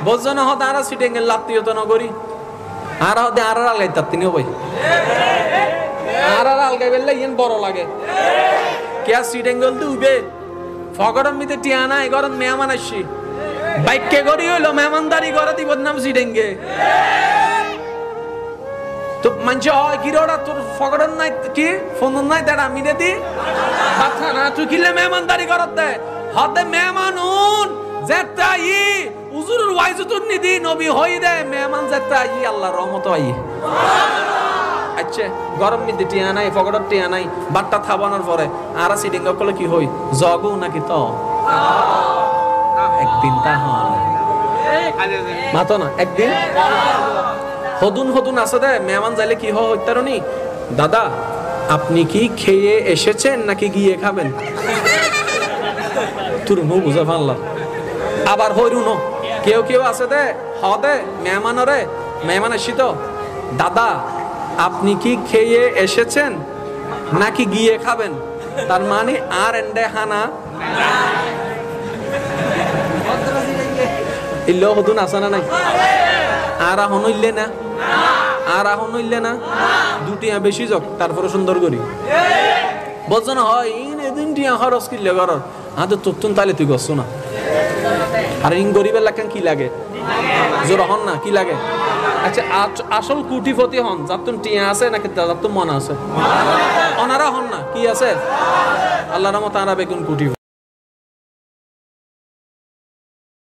বোঝনো হতে আর সিটেঙ্গের লাত্তীয় তো নগরী আর হতে আর আলগাই তার তিনিও ভাই আর আলগাই বেললে ইয়েন বড় লাগে কে সিটেঙ্গল তো উবে ফগরম মিতে টিয়ানা এগরম মেহমান আসছি বাইককে গড়ি হইলো মেহমানদারি করে দিব নাম সিটেঙ্গে তো মানছে হয় কি রোডা তোর ফগরম নাই কি ফোন নাই তার আমি রে দি কথা না তুই কিলে মেহমানদারি করত দে হতে মেহমানুন যেতাই হুজুরের ওয়াইজতুন নিদি নবী হই দে মেহমান যেতাই আল্লাহর রহমত আই আচ্ছা গরম মিতে টিয়া নাই ফগড় টিয়া নাই বাট্টা থাবানোর পরে আর সিটিং করলে কি হই জগু নাকি তো একদিন তা হয় মাতো না একদিন হদুন আছে দে মেহমান যাইলে কি হয় হইতারনি দাদা আপনি কি খেয়ে এসেছেন নাকি গিয়ে খাবেন তোর মুখ বুঝা পারলাম আবার হইরুনো কেউ আছে দে হদে মেহমানরে মেহমান আসি তো দাদা আপনি কি খেয়ে এসেছেন নাকি গিয়ে খাবেন তার মানে আর এন্ডে হানা ইল্লো হদুন আছে না নাই আর এখন হইলে না আর এখন হইলে না দুটি বেশি যাক তারপরে সুন্দর করি বলছো না হয় ইন এদিন টিয়া খরচ কিনলে ঘরের হাতে তোর তাহলে তুই করছো না আর ইন গরিবের লাগান কি লাগে জোর হন না কি লাগে আচ্ছা আসল কুটিপতি হন যার তুমি টিয়া আছে নাকি যার তুমি মন আছে অনারা হন না কি আছে আল্লাহর রহমতে তারা বেগুন কুটি